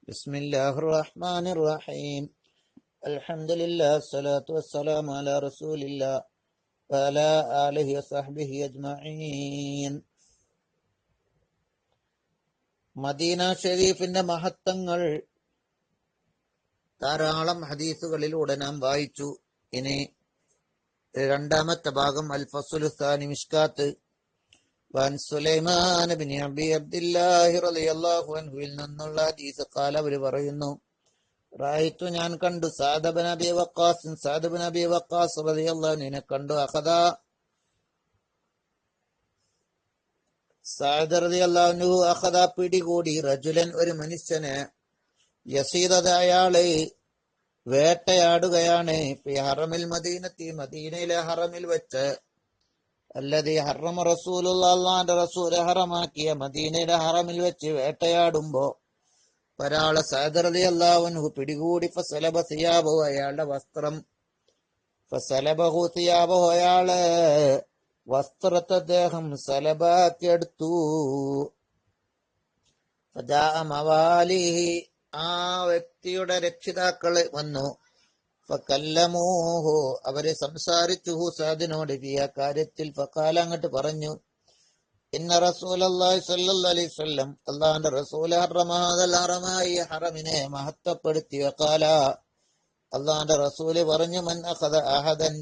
ബിസ്മില്ലാഹിർ റഹ്മാനിർ റഹീം. അൽഹംദുലില്ലാഹി സ്വലാത്തു വസ്സലാമു അലാ റസൂലില്ലാഹി വഅലാ ആലിഹി വസഹ്ബിഹി അജ്മഈൻ. മദീന ഷരീഫിന്റെ മഹത്വങ്ങൾ ധാരാളം ഹദീസുകളിലൂടെ നാം വായിച്ചു. ഇനി രണ്ടാമത്തെ ഭാഗം അൽ ഫസ്ലുൽ സാനി മിഷ്കാത്ത്. വൻ സുലൈമാൻ ബിൻ അബി അബ്ദില്ലാഹി റളിയല്ലാഹു അൻഹുവിൽ നിന്നുള്ള ഹദീസ്. ഖാല, അവർ പറയുന്നു, റഅയ്തു, ഞാൻ കണ്ടു, സഅദ് ബിൻ അബി വഖാസ് റളിയല്ലാഹു അൻഹുവിനെ കണ്ടു. സഅദ് റളിയല്ലാഹു അൻഹു അഖദ പിടികൂടി, റജുലൻ ഒരു മനുഷ്യനെ, യസീദ് അയാള് വേട്ടയാടുകയാണ്, ഫി ഹറമിൽ മദീനത്തി മദീനയിലെ ഹറമിൽ വെച്ച്, അല്ലദീ ഹറമ റസൂലുള്ളാഹി അല്ലാഹുവിന്റെ റസൂല് ഹറമാക്കിയ മദീനയിലെ ഹറമിൽ വെച്ച് വേട്ടയാടുമ്പോ ഒരാളെ സഅദ് റളിയല്ലാഹു അൻഹു പിടികൂടി. ഫസലബ സിയാബഹു, അയാളുടെ വസ്ത്രം, ഫസലബഹു സിയാബഹു, അയാളെ വസ്ത്രത്തെ അദ്ദേഹം സലബാക്കിയെടുത്തു. ഫജാഅ മവാലിഹി, ആ വ്യക്തിയുടെ രക്ഷിതാക്കള് വന്നു. ഫകല്ലമൂഹു, അവരെ സംസാരിച്ചു, സഅദിനോട് ഈ കാര്യത്തിൽ. ഫഖാല, അങ്ങോട്ട് പറഞ്ഞു, ഇന്ന റസൂലല്ലാഹി സ്വല്ലല്ലാഹു അലൈഹി വസല്ലം, അല്ലാഹുവിന്റെ റസൂൽ ഹറമ ഹാദൽ ഹറമ, ഈ ഹറമിനെ മഹത്വപ്പെടുത്തി. വഖാല, അല്ലാഹുവിന്റെ റസൂല് പറഞ്ഞു, മൻ അഖദ അഹദൻ,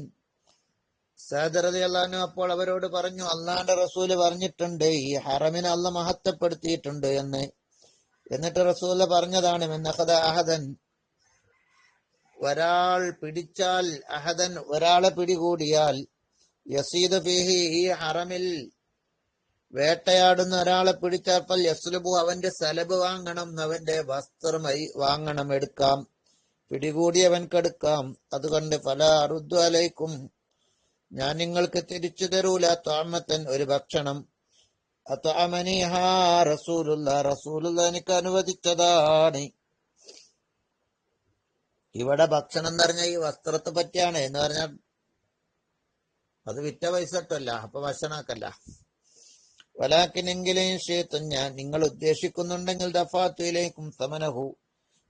സഅദ് റളിയല്ലാഹു അൻഹു അപ്പോൾ അവരോട് പറഞ്ഞു, അല്ലാഹുവിന്റെ റസൂല് പറഞ്ഞിട്ടുണ്ട്, ഈ ഹറമിനെ അല്ലാഹ് മഹത്വപ്പെടുത്തിയിട്ടുണ്ട് എന്ന്. എന്നിട്ട് റസൂല് പറഞ്ഞതാണ്, മൻ അഖദ അഹദൻ, ഒരാൾ പിടിച്ചാൽ, അഹദൻ ഒരാളെ പിടികൂടിയാൽ, യസീദ് ഫീഹി, ഈ ഹറമിൽ വേട്ടയാടുന്ന ഒരാളെ പിടിച്ചാൽ, ഫൽ യസ്ലുബു, അവന്റെ സലബ് വാങ്ങണം, അവന്റെ വസ്ത്രം വാങ്ങണം, എടുക്കാം, പിടികൂടിയവൻക്കെടുക്കാം. അതുകൊണ്ട് ഫല അറുദ്ദു അലൈക്കും, ഞാൻ നിങ്ങൾക്ക് തിരിച്ചു തരൂല, ത്വാമത്തൻ, ഒരു ഭക്ഷണം, അത്അമനിഹാ റസൂലുള്ളാഹി, റസൂലുള്ളാഹി എനിക്ക് അനുവദിച്ചതാണ്. ഇവിടെ ഭക്ഷണം എന്ന് പറഞ്ഞാൽ ഈ വസ്ത്രത്തെ പറ്റിയാണ്. എന്ന് പറഞ്ഞാൽ അത് വിറ്റ പൈസ ഇട്ടല്ല, അപ്പൊ ഭക്ഷണാക്കല്ല. വലാക്കിനെങ്കിലും ഷേത്തും, ഞാൻ നിങ്ങൾ ഉദ്ദേശിക്കുന്നുണ്ടെങ്കിൽ, ദഫാത്തുയിലേക്കും സമനഹു,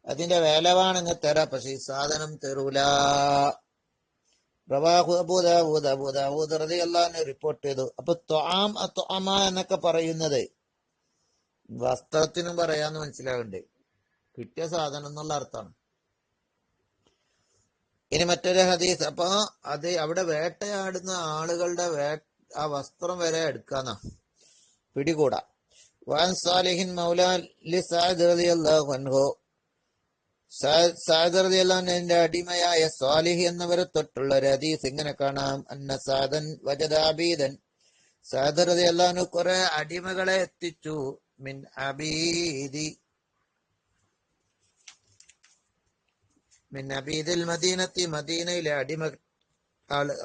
അതിന്റെ വേലവാണെങ്കിൽ തരാം, പക്ഷെ ഈ സാധനം തരൂല. റവാഹു അബൂ ദാവൂദ് റളിയല്ലാഹു അൻഹു റിപ്പോർട്ട് ചെയ്തു. അപ്പൊ ത്വആം, അത്വഅമ എന്നൊക്കെ പറയുന്നത് വസ്ത്രത്തിനും പറയാന്ന് മനസ്സിലാകണ്ടേ, കിട്ടിയ സാധനം എന്നുള്ള അർത്ഥമാണ്. ഇനി മറ്റൊരു ഹദീസ്. അപ്പൊ അത് അവിടെ വേട്ടയാടുന്ന ആളുകളുടെ ആ വസ്ത്രം വരെ എടുക്കാന്നാ, പിടികൂടാ. വാൻ സാലിഹിൻ മൗലാ ലി സഅദ് റളിയല്ലാഹു അൻഹു, സഅദ് റളിയല്ലാഹു അൻഹുവിന്റെ അടിമയായ സാലിഹ് എന്നവരെ തൊട്ടുള്ള ഒരു ഹദീസ് ഇങ്ങനെ കാണാം. അന്ന സഅദൻ വജദ അബീദൻ, സഅദ് റളിയല്ലാഹു അൻഹു കുറെ അടിമകളെ എത്തിച്ചു. മിൻ അബീദിൽ മദീനത്തി, മദീനയിലെ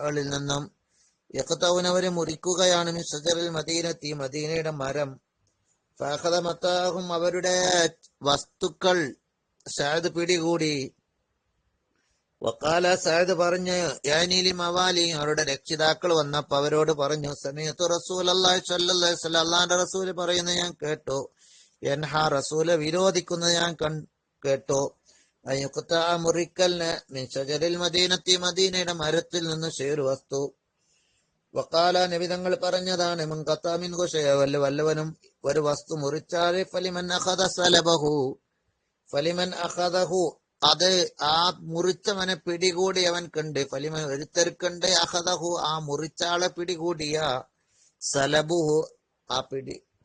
ആളിൽ നിന്നും, യഖ്തൗനവരെ മുറിക്കുകയാണ്, മിൻ ഷജറിൽ മദീനത്തി, മദീനയുടെ മരം. ഫഅഖദ മതാഹും, അവരുടെ വസ്തുക്കൾ സഅദ് പിടികൂടി. വഖാല, സഅദ് പറഞ്ഞു, യാനീലി മവാലി, അവരുടെ രക്ഷിതാക്കൾ വന്നപ്പോ അവരോട് പറഞ്ഞു, സമീഅതു റസൂലല്ലാഹി സ്വല്ലല്ലാഹു അലൈഹി വസല്ലം, അല്ലാഹുവിന്റെ റസൂല് പറയുന്നത് ഞാൻ കേട്ടു, യൻഹാ, റസൂല് വിരോധിക്കുന്നത് ഞാൻ കേട്ടു, അയുഖ്തഅ, മുറിക്കലിന്, മിൻ ഷജറിൽ മദീനത്തി, മദീനയുടെ മരത്തിൽ നിന്ന് ഷെയർ വസ്തു. വഖാല, നബി തങ്ങൾ പറഞ്ഞതാണ്, മൻ ഖതഅ മിൻഹു ഷൈഅൻ, വല്ലവനും ഒരു വസ്തു മുറിച്ചാൽ, ഫലിമൻ അഖദ സലബഹു, ഫലിമൻ അഖദഹു, അത് ആ മുറിച്ചവനെ പിടികൂടിയവൻക്കുണ്ട്, ഫലിമൻ ഒരുത്തർക്കുണ്ട്, അഖദഹു, ആ മുറിച്ചാളെ പിടികൂടിയ, സലബുഹു, ആ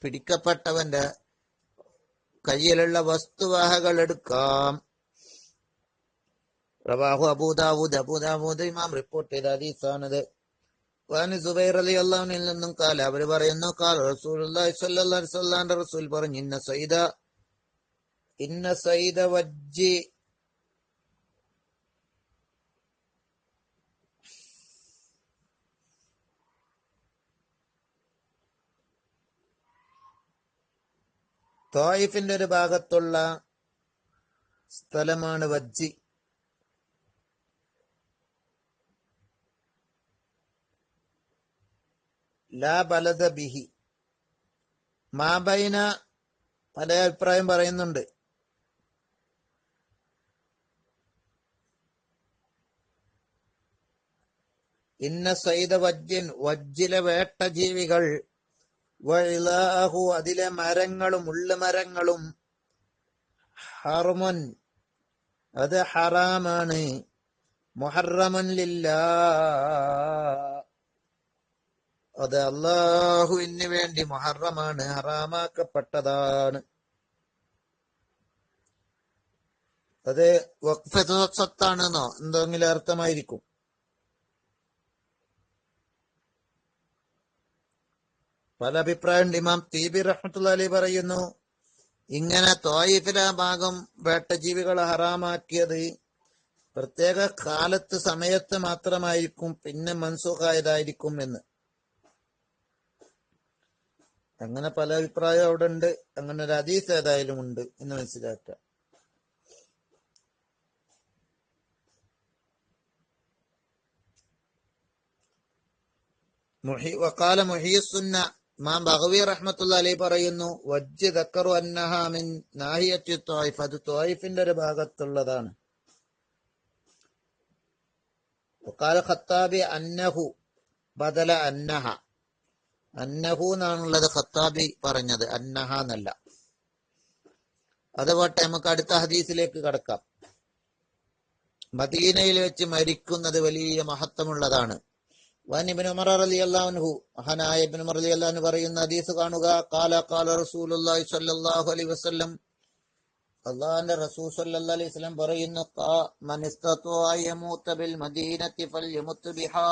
പിടിക്കപ്പെട്ടവന്റെ കയ്യിലുള്ള വസ്തുവകകൾ എടുക്കാം. റവാഹു അബൂ ദാവൂദ് ഇമാം റിപ്പോർട്ട് ചെയ്ത ഹദീസാണത്. വാനി സുബൈർ റളിയല്ലാഹു അൻഹുവിൽ നിന്നും കാല, അവര് പറയുന്നു, ഖാല റസൂലുള്ളാഹി സ്വല്ലല്ലാഹു അലൈഹി വസല്ലം, റസൂൽ പറഞ്ഞു, ഇന്ന സൈദ വജ്ജി, ത്വായിഫിന്റെ ഒരു ഭാഗത്തുള്ള സ്ഥലമാണ് വജ്ജി. ലാ ബലദ ബിഹി, മാബൈന, പല അഭിപ്രായം പറയുന്നുണ്ട്. ഇന്ന സൈദ വജ്ജിൻ, വജ്ജിലെ വേട്ട ജീവികൾ, വഇലാഹു, അതിലെ മരങ്ങളും മുള്ളുമരങ്ങളും, ഹർമുൻ, അത് ഹറാമാണ്, മുഹറമുൻ ലില്ലാ, അത് അല്ലാഹുവിന് വേണ്ടി മുഹറമാണ്, ഹറാമാക്കപ്പെട്ടതാണ്. അത് വഖഫ് സ്വത്താണെന്നോ എന്തെങ്കിലും അർത്ഥമായിരിക്കും. പല അഭിപ്രായമുണ്ട്. ഇമാം തീബി റഹ്മത്തുള്ളാഹി അലൈഹി പറയുന്നു, ഇങ്ങനെ ത്വായിഫിലെ ഭാഗം വേട്ടജീവികളെ ഹറാമാക്കിയത് പ്രത്യേക കാലത്ത് സമയത്ത് മാത്രമായിരിക്കും, പിന്നെ മൻസൂഖായതായിരിക്കും എന്ന്. അങ്ങനെ പല അഭിപ്രായം അവിടെ ഉണ്ട്. അങ്ങനെ ഒരു ഹദീസ് ഏതായാലും ഉണ്ട് എന്ന് മനസ്സിലാക്കുക. വഖാല മുഹിയുസ്സുന്ന, ഇമാം ബഗവി റഹ്മത്തുള്ളാഹി അലൈഹി പറയുന്നു, വജ്ജ് ദക്കറു അന്നഹാ മിൻ നാഹിയത്തി ത്വായിഫ്, അത് ത്വായിഫിന്റെ ഒരു ഭാഗത്തുള്ളതാണ്. വഖാല ഖത്താബി അന്നഹു ബദല അന്നഹ, അന്നഹു എന്നാണുള്ളത് ഖത്താബി പറഞ്ഞത്, അന്നഹ എന്നല്ല. അതുപോട്ടെ, നമുക്ക് അടുത്ത ഹദീസിലേക്ക് കടക്കാം. മദീനയിൽ വെച്ച് മരിക്കുന്നത് വലിയ മഹത്വമുള്ളതാണ്. വൻ ഇബ്നു ഉമർ റളിയല്ലാഹു അൻഹു, മഹാനായ ഇബ്നു ഉമർ റളിയല്ലാഹു അൻഹു പറയുന്ന ഹദീസ് കാണുക. ഖാല ഖാല റസൂലുള്ളാഹി സ്വല്ലല്ലാഹു അലൈഹി വസല്ലം, അല്ലാഹുവിന്റെ റസൂൽ സ്വല്ലല്ലാഹു അലൈഹി വസല്ലം പറയുന്നു, മൻ ഇസ്തത്വഅ യമൂത ബിൽ മദീനത്തി ഫൽയമുത് ബിഹാ,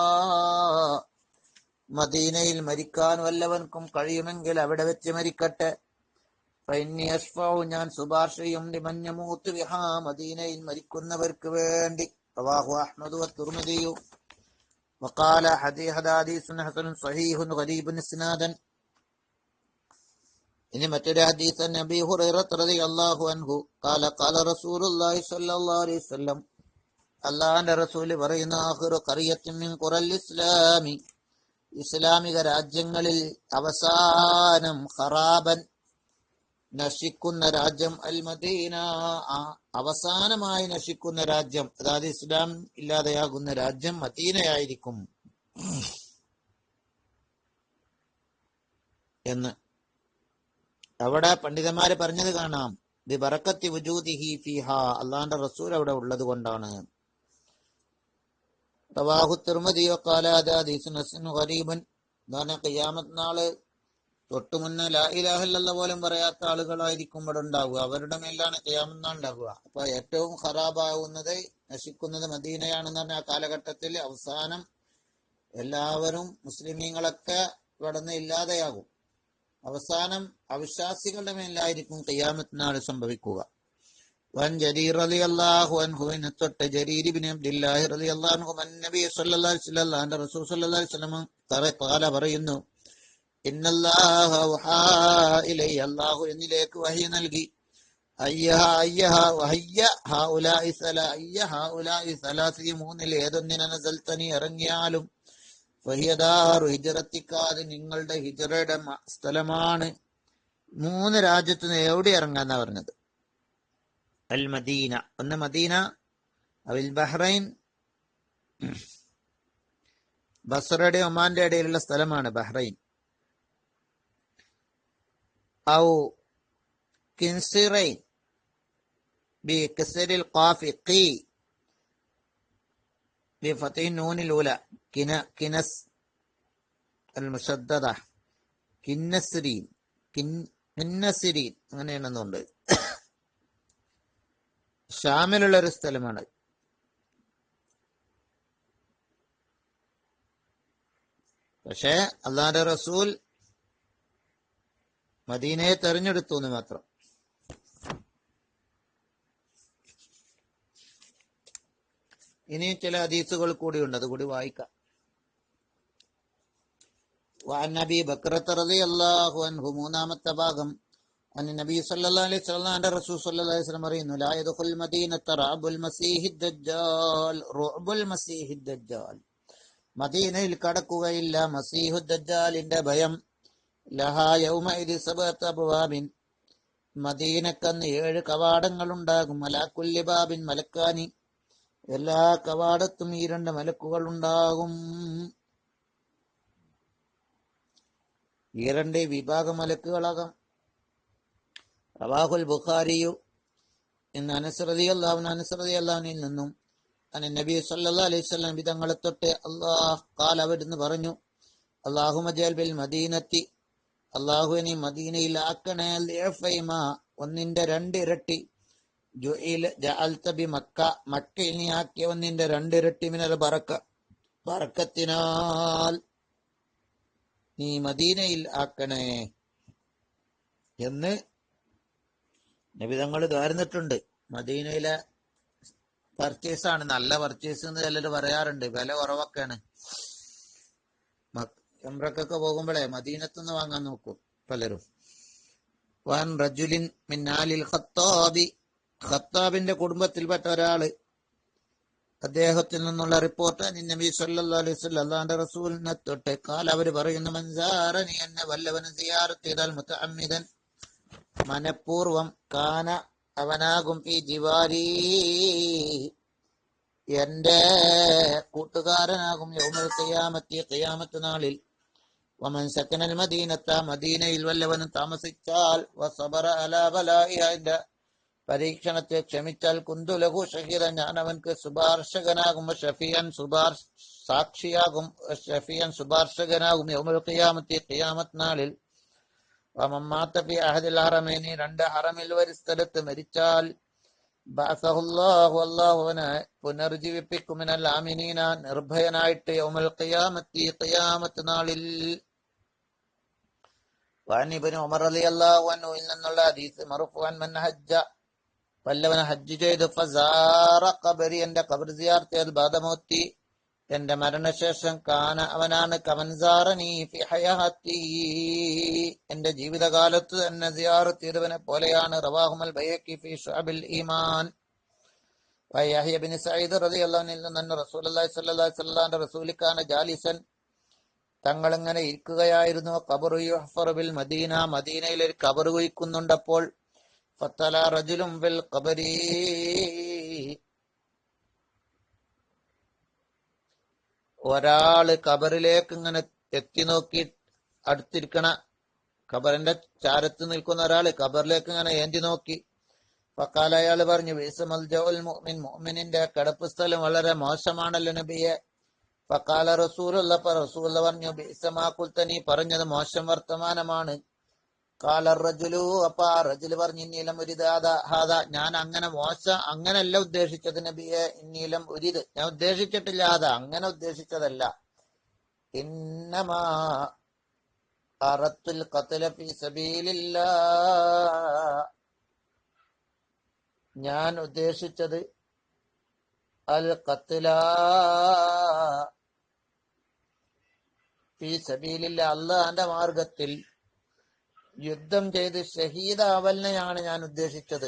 മദീനയിൽ മരിക്കാൻ വല്ലവൻക്കും കഴിയുമെങ്കിൽ അവിടെ വെച്ച് മരിക്കട്ടെ. ഫഇന്നി അശ്ഫഉ, ഞാൻ ശുപാർശ ചെയ്യും, ലിമൻ യമൂതു ബിഹാ, മദീനയിൽ മരിക്കുന്നവർക്ക് വേണ്ടി. റവാഹു അഹ്മദ് വത്തിർമിദി. വഖാല ഹദീസുൻ ഹസനുൻ സ്വഹീഹുൻ ഗരീബുൻ ഇസ്നാദൻ. ഇനി മറ്റൊരു ഹദീസ്, നബി ഹുറൈറ റളിയല്ലാഹു അൻഹു ഖാല ഖാല റസൂലുള്ളാഹി സ്വല്ലല്ലാഹു അലൈഹി വസല്ലം, അല്ലാഹുവിന്റെ റസൂൽ പറയുന്നു, ആഖിറു ഖറിയത്തിൻ മിൻ ഖുറൽ ഇസ്ലാമി, ഇസ്ലാമിക രാജ്യങ്ങളിൽ അവസാനം ഖറാബൻ, നശിക്കുന്ന രാജ്യം, അൽ മദീന, അവസാനമായി നശിക്കുന്ന രാജ്യം, അതായത് ഇസ്ലാം ഇല്ലാതെയാകുന്ന രാജ്യം മദീനയായിരിക്കും എന്ന് അവിടെ പണ്ഡിതന്മാര് പറഞ്ഞത് കാണാം. ബി ബറക്കത്തി വുജൂദിഹി ഫീഹാ, അല്ലാഹുവിന്റെ റസൂൽ അവിടെ ഉള്ളത് കൊണ്ടാണ്. റവാഹു തിർമിദി വഖാല ഹദീസുൻ ഹസനുൻ ഗരീബൻ. ഖിയാമത്ത് നാള് തൊട്ടു മുന്നേ ലാ ഇലാഹ ഇല്ലല്ലാഹ് പോലും പറയാത്ത ആളുകളായിരിക്കും ഇവിടെ ഉണ്ടാവുക. അവരുടെ മേലാണ് ഖിയാമത്ത് നാൾ ഉണ്ടാവുക. അപ്പൊ ഏറ്റവും ഖറാബാവുന്നത്, നശിക്കുന്നത് മദീനയാണെന്ന് പറഞ്ഞ ആ കാലഘട്ടത്തിൽ അവസാനം എല്ലാവരും മുസ്ലിമീങ്ങളൊക്കെ ഇവിടെ ഇല്ലാതെയാകും. അവസാനം അവിശ്വാസികളുടെ മേലായിരിക്കും ഖിയാമത്ത് നാൾ സംഭവിക്കുക. വൻ ജരീർ റളിയല്ലാഹു അൻഹു, തൊട്ട് ജരീർ ഇബ്നു അബ്ദില്ലാഹി റളിയല്ലാഹു അൻഹു, നബി സല്ലല്ലാഹു അലൈഹി വസല്ലം, അന്റെ റസൂൽ സല്ലല്ലാഹു അലൈഹി വസല്ലം ഖാല പറയുന്നു, ഇന്നല്ലാഹ വഹാ ഇലൈഹി, അല്ലാഹു എന്നിലേക്ക് വഹി നൽകി, മൂന്നിൽ ഏതൊന്നിനെ നസൽതനി ഇറങ്ങിയാലും, ഫഹിയദാറു ഹിജ്റത്തിക്കാത്, നിങ്ങളുടെ ഹിജ്റയുടെ സ്ഥലമാണ്. 3 രാജ്യത്ത് നിന്ന് എവിടെ ഇറങ്ങാന്നാ പറഞ്ഞത്? അൽ മദീന, ഒന്ന് മദീന, അവിൽ ബഹ്റൈൻ, ബസ്റയുടെ ഒമാന്റെ ഇടയിലുള്ള സ്ഥലമാണ് ബഹ്റൈൻ, ഔ കിൻസിറൈൻ ബി കസരിൽ ഖാഫി ഖി ബി ഫതഹി നൂനിൽ ഊല, കിനസ് അൽ മുശദ്ദദ, കിന്നസ്രീൻ, കിന്നസിരീൻ, അങ്ങനെയാണെന്നുണ്ട്. ഷാമിലുള്ള ഒരു സ്ഥലമാണ്. പക്ഷേ അല്ലാഹുവിന്റെ റസൂൽ മദീനയെ തെരഞ്ഞെടുത്തു എന്ന് മാത്രം. ഇനിയും ചില ഹദീസുകൾ കൂടിയുണ്ട്, അതുകൂടി വായിക്കാം. വഅൻ അബീ ബക്രത റളിയല്ലാഹു അൻഹു, മൂന്നാമത്തെ ഭാഗം, അൻ നബി സല്ലല്ലാഹു അലൈഹി വസല്ലം, അന്റെ റസൂൽ സല്ലല്ലാഹു അലൈഹി വസല്ലം പറയുന്നു, ലാ യദ്ഖുൽ മദീനത റഅബുൽ മസീഹിദ് ദജ്ജാൽ, റഅബുൽ മസീഹിദ് ദജ്ജാൽ, മദീനയിൽ കടക്കുകയില്ല മസീഹുദ് ദജ്ജാലിന്റെ ഭയം. ലഹാ യൗമഇദി സബഅത്ത് അബ്വാബിൻ, മദീനക്കന്ന് 7 കവാടങ്ങൾ ഉണ്ടാകും. അലാ കുല്ലി ബാബിൻ മലക്കാനി, എല്ലാ കവാടത്തും ഈ 2 മലക്കുകൾ ഉണ്ടാകും. ഈ 2 വിഭാഗ മലക്കുകളാകാം. റവാഹുൽ ബുഖാരിയു ഇന്ന് അനസ് റളിയല്ലാഹുവിൽ നിന്നും നബി സല്ലല്ലാഹു അലൈഹി വസല്ലം തങ്ങളെ തൊട്ട് ഖാല അവിടുന്ന് പറഞ്ഞു, അല്ലാഹുമ്മ ജഅൽ ബിൽ മദീനത്തി, അല്ലാഹുവിനെ മദീനയിൽ ആക്കണേ, ലിഅഫൈമാ, 1/2 ഇരട്ടി, ജഅൽത ബി മക്ക, മക്കയിൽ നീ ആക്കിയ 1/2 ഇരട്ടി, മിനൽ ബറക്കത്തിനാൽ നീ മദീനയിൽ ആക്കണേ എന്ന് നബി തങ്ങൾ ദ്വാരുന്നിട്ടുണ്ട്. മദീനയിലെ പർച്ചേസാണ് നല്ല പർച്ചേസ് എന്ന് ചിലർ പറയാറുണ്ട്. വില കുറവൊക്കെയാണ്. ഉംറക്കൊക്കെ പോകുമ്പോഴേ മദീനത്തുനിന്ന് വാങ്ങാൻ നോക്കും പലരും. വൻ റജുലിൻ മിൻ ആലിൽ ഖത്താബി, ഖത്താബിന്റെ കുടുംബത്തിൽപ്പെട്ട ഒരാള്, അദ്ദേഹത്തിൽ നിന്നുള്ള റിപ്പോർട്ട്, നബി സല്ലല്ലാഹു അലൈഹി വസല്ലം അല്ലാഹുവിന്റെ റസൂലിനെ തൊട്ട് ഖാല, അവർ പറയുന്നു, മൻസാറനി, എന്നെ വല്ലവനെ സിയാറത്ത് ചെയ്താൽ, മുതഅമ്മിദൻ, മനഃപൂർവം, കാന, അവനാകും, ഈ ജിവാരി, എന്റെ കൂട്ടുകാരനാകും, യൗമൽ ഖിയാമത്തി, ഖിയാമത്ത് നാളിൽ, വമൻ സക്കനൽ മദീനത്ത, മദീനയിൽ വല്ലവനും താമസിച്ചാൽ, വസബറ അലാ ബലാഇഹ, അതിന്റെ പരീക്ഷണത്തെ ക്ഷമിച്ചാൽ, കുന്തു ലഹു ഷഹീദൻ, ഞാൻ അവൻക്ക് ശുപാർശകനാകും, ഷഫിയൻ, സാക്ഷിയാകും, ഷഫിയൻ, ശുപാർശകനാകും, യൗമൽ ഖിയാമത്തി, ഖിയാമത്ത് നാളിൽ, വമൻ മാത ഫി അഹദിൽ ഹറമൈനി, 2 ഹറമിൽ ഒരു സ്ഥലത്ത് മരിച്ചാൽ, ബഅസഹുല്ലാഹു, അല്ലാഹു അവനെ പുനർജീവിപ്പിക്കും, മിനൽ ആമിനീന, നിർഭയനായിട്ട്, യൗമൽ ഖിയാമത്തി, ഖിയാമത്ത് നാളിൽ. വഅൻ ഇബ്നു ഉമർ റളിയല്ലാഹു അൻഹുവിൽ നിന്നുള്ള ഹദീസ്, മർഫൂഅൻ, മൻ ഹജ്ജ, വല്ലവൻ ഹജ്ജ് ചെയ്തു, ഫസാറ ഖബരി, എന്റെ ഖബർ സിയാറത്ത് ചെയ്തു, ബാദമൗത്തി, എന്റെ മരണശേഷം, കാന, അവനാണ്, കമൻസാറനി ഫി ഹയാത്തി, എന്റെ ജീവിതകാലത്ത് തന്നെ സിയാറത്ത് ചെയ്തവനെ പോലെയാണ്. റവാഹുൽ ബൈഹഖി ഫി ശുഅബിൽ ഈമാൻ. വയഹ്യ ഇബ്നു സഈദ് റളിയല്ലാഹു അൻഹു അന്ന റസൂലുള്ളാഹി സ്വല്ലല്ലാഹു അലൈഹി വസല്ലം റസൂലിക്കാന ജാലിസൻ, തങ്ങൾ ഇങ്ങനെ ഇരിക്കുകയായിരുന്നു, ഖബറു യുഹ്ഫറു ബിൽ മദീന, മദീനയിൽ ഒരു ഖബർ കുഴിക്കുന്നുണ്ടപ്പോൾ, ഫത്തല റജുലും ബിൽ ഖബരി, ഒരാള് ഖബറിലേക്ക് ഇങ്ങനെ എത്തി നോക്കി, അടുത്തിരിക്കണ ഖബറിന്റെ ചാരത്ത് നിൽക്കുന്ന ഒരാള് ഖബറിലേക്ക് ഇങ്ങനെ ഏന്തി നോക്കി. ഫഖാല, അയാള് പറഞ്ഞു, ബിഇസമൽ ജൗൽ മുഅ്മിൻ, മുഅ്മിനിന്റെ കിടപ്പ് സ്ഥലം വളരെ മോശമാണല്ലോ നബിയെ. ഫഖാല റസൂലുള്ള പറഞ്ഞു, ബിഇസമാ ഖുൽത, നീ പറഞ്ഞത് മോശം വർത്തമാനമാണ്. ഖാല റജുലു, അപ്പൊ ആ റജുല് പറഞ്ഞു, ഇന്നീലം ഉരിദ ഹാദ, ഞാൻ അങ്ങനല്ല ഉദ്ദേശിച്ചത് നബിയെ, ഇന്നീലം ഉരിദ്, ഞാൻ ഉദ്ദേശിച്ചിട്ടില്ല, അങ്ങനെ ഉദ്ദേശിച്ചതല്ല. ഇന്നമാ അറത്തുൽ ഖത്ല ഫീ സബീലില്ലാഹ്, ഞാൻ ഉദ്ദേശിച്ചത് അൽ ഖത്ല ഫീ സബീലില്ലാഹ്, അല്ലാഹുവിന്റെ മാർഗത്തിൽ യുദ്ധം ചെയ്ത് ഷഹീദാവലിനെയാണ് ഞാൻ ഉദ്ദേശിച്ചത്.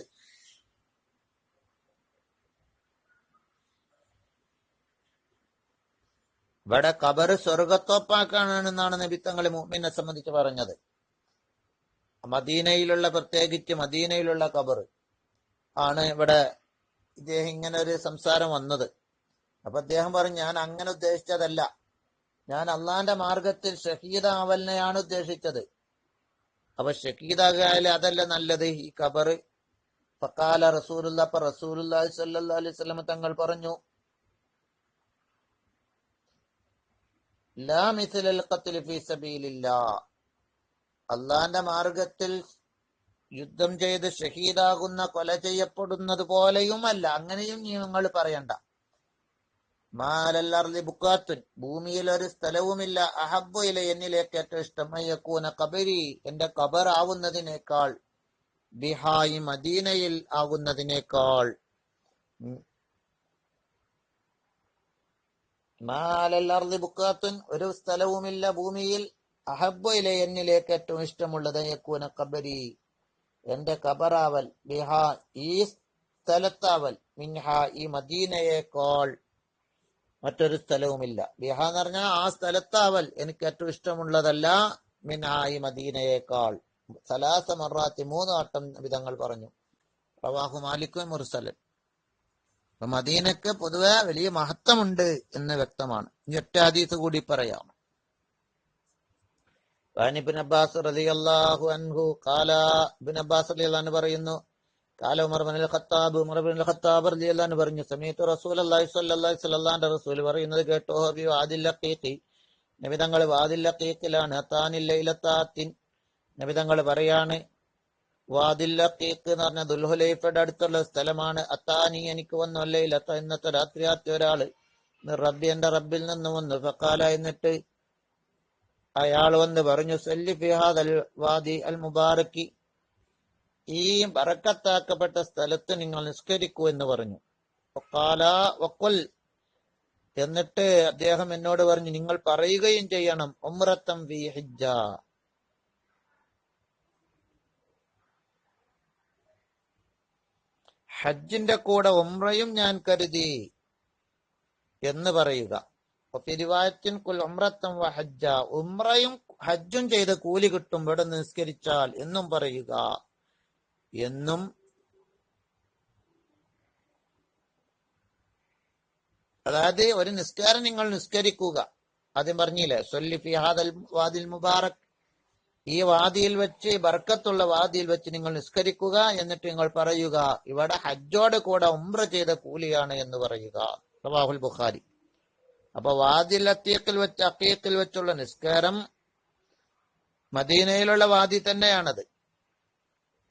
ഇവിടെ ഖബർ സ്വർഗത്തോപ്പാക്കാണെന്നാണ് നബി തങ്ങൾ മുഅ്മിനെ സംബന്ധിച്ച് പറഞ്ഞത്. മദീനയിലുള്ള, പ്രത്യേകിച്ച് മദീനയിലുള്ള ഖബർ ആണ് ഇവിടെ ഇദ്ദേഹം ഇങ്ങനെ ഒരു സംസാരം വന്നത്. അപ്പൊ അദ്ദേഹം പറഞ്ഞു, ഞാൻ അങ്ങനെ ഉദ്ദേശിച്ചതല്ല, ഞാൻ അള്ളാന്റെ മാർഗത്തിൽ ഷഹീദാവലിനെയാണ് ഉദ്ദേശിച്ചത്. അപ്പൊ ഷഹീദാകായാലും അതല്ല നല്ലത്, ഈ ഖബർ. ഫഖാല റസൂലുള്ളാഹി സ്വല്ലല്ലാഹു അലൈഹി വസല്ലം തങ്ങൾ പറഞ്ഞു, ലാ മിസ്ലൽ ഖത്ൽ ഫീ സബീലില്ലാഹ്, അള്ളാന്റെ മാർഗത്തിൽ യുദ്ധം ചെയ്ത് ഷഹീദാകുന്ന, കൊല ചെയ്യപ്പെടുന്നത് പോലെയുമല്ല, അങ്ങനെയും നിങ്ങൾ പറയണ്ട. മാലൽ അർളി ബുക്കാത്തുൻ, ഭൂമിയിൽ ഒരു സ്ഥലവുമില്ല, അഹബ്ബു ഇലയ്യ, എന്നിലേക്ക് ഏറ്റവും ഇഷ്ടം, യകൂന ഖബരി, എന്റെ ഖബർ ആവുന്നതിനേക്കാൾ, ബിഹായി, മദീനയിൽ ആകുന്നതിനേക്കാൾ. മാലൽ അർളി ബുക്കാത്തുൻ, ഒരു സ്ഥലവുമില്ല ഭൂമിയിൽ, അഹബ്ബു ഇലയ്യ, എന്നിലേക്ക് ഏറ്റവും ഇഷ്ടമുള്ളത്, യകൂന ഖബരി, എന്റെ ഖബറാവൽ, ബിഹാ, ഈ സ്ഥലത്താവൽ, മിൻഹാ, ഈ മദീനയേക്കാൾ മറ്റൊരു സ്ഥലവുമില്ല. ബിഹ എന്ന് പറഞ്ഞാൽ ആ സ്ഥലത്താവൽ എനിക്ക് ഏറ്റവും ഇഷ്ടമുള്ളതല്ല, മിൻഹാ, ഈ മദീനയേക്കാൾ. സലാസ മറാത്തി, 3 വട്ടം വിധങ്ങൾ പറഞ്ഞു. റവാഹു മാലിക് മുർസലൻ. അപ്പൊ മദീനക്ക് പൊതുവെ വലിയ മഹത്വമുണ്ട് എന്ന് വ്യക്തമാണ്. ഇനി ഒറ്റ ഹദീസ് കൂടി പറയാം. ഇബ്നു അബ്ബാസ് റളിയല്ലാഹു അൻഹു ഖാല, ഇബ്നു അബ്ബാസ് റളിയല്ലാഹു അൻഹു പറയുന്നു, ഖാല ഉമർ ഇബ്നുൽ ഖത്താബ്, ഉമർ ഇബ്നുൽ ഖത്താബ് റളിയല്ലാഹു അൻഹു പറഞ്ഞു, സമീഅതു റസൂലുള്ളാഹി സ്വല്ലല്ലാഹു അലൈഹി വസല്ലം, അല്ലാഹുവിന്റെ റസൂൽ പറയുന്നത് കേട്ടോ, ബി വാദിൽ ലഖീഖി, നബി തങ്ങൾ വാദിൽ ലഖീഖിലാണ്. അതാനിൽ ലൈലത്താത്തിൻ, നബി തങ്ങൾ പറയാണ്, വാദിൽ ലഖീഖ് എന്ന് പറഞ്ഞ ദുൽഹുലൈഫയുടെ അടുത്തുള്ള സ്ഥലമാണ്. അത്താനി, എനിക്ക് വന്നു, ലൈലത്ത, ഇന്നത്തെ രാത്രിയാത്തി ഒരാള്, റബ്ബി, എന്റെ റബ്ബിൽ നിന്ന് വന്നു. ഫഖാല, എന്നിട്ട് അയാൾ വന്ന് പറഞ്ഞു, സല്ലി ഫി ഹാദൽ വാദി അൽ മുബാറക്കി, ഈ ബറക്കത്താക്കപ്പെട്ട സ്ഥലത്ത് നിങ്ങൾ നിസ്കരിക്കൂ എന്ന് പറഞ്ഞു. ഫഖാല വഖുൽ, എന്നിട്ട് അദ്ദേഹം എന്നോട് പറഞ്ഞു, നിങ്ങൾ പറയുകയും ചെയ്യണം, ഉംറത്തം ഫി ഹിജ്ജ, ഹജ്ജിന്റെ കൂടെ ഉംറയും ഞാൻ കരുതി എന്ന് പറയുക. ഉംറത്തം വ ഹജ്ജ, ഉംറയും ഹജ്ജും ചെയ്ത് കൂലി കിട്ടും ഇവിടെ നിസ്കരിച്ചാൽ എന്നും പറയുക എന്നും. അതായത് ഒരു നിസ്കാരം നിങ്ങൾ നിസ്കരിക്കുക, ആദ്യം പറഞ്ഞില്ലേ, സല്ലി ഫി ഹാദൽ വാദിൽ മുബാറക്, ഈ വാദിയിൽ വെച്ച്, ബർക്കത്തുള്ള വാദിയിൽ വെച്ച് നിങ്ങൾ നിസ്കരിക്കുക, എന്നിട്ട് നിങ്ങൾ പറയുക, ഇവിടെ ഹജ്ജോട് കൂടെ ഉംറ ചെയ്ത കൂലിയാണ് എന്ന് പറയുക. റവാഹുൽ ബുഖാരി. അപ്പൊ വാദിൽ അത്തീഖിൽ വെച്ച്, അഖീഖിൽ വെച്ചുള്ള നിസ്കാരം മദീനയിലുള്ള വാദി തന്നെയാണത്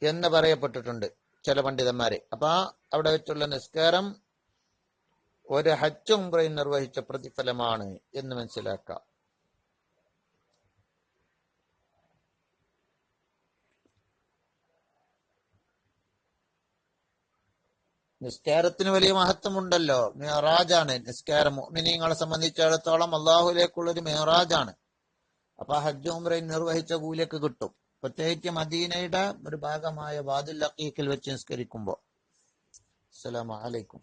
എന്ന് പറയപ്പെട്ടിട്ടുണ്ട് ചില പണ്ഡിതന്മാരെ. അപ്പൊ അവിടെ വെച്ചുള്ള നിസ്കാരം ഒരു ഹജ്ജും ഉംറയും നിർവഹിച്ച പ്രതിഫലമാണ് എന്ന് മനസ്സിലാക്കാം. നിസ്കാരത്തിന് വലിയ മഹത്വമുണ്ടല്ലോ. മെഹറാജാണ് നിസ്കാരം. മുഅ്മിനീങ്ങളെ സംബന്ധിച്ചിടത്തോളം അള്ളാഹുലേക്കുള്ളൊരു മെഹറാജാണ്. അപ്പൊ ഹജ്ജ് ഉംറയും നിർവഹിച്ച കൂലിയൊക്കെ കിട്ടും, പ്രത്യേകിച്ച് മദീനയുടെ ഒരു ഭാഗമായ വാദിൽ അഖീഖിൽ വെച്ച് നിസ്കരിക്കുമ്പോ. അസ്സലാമു അലൈക്കും.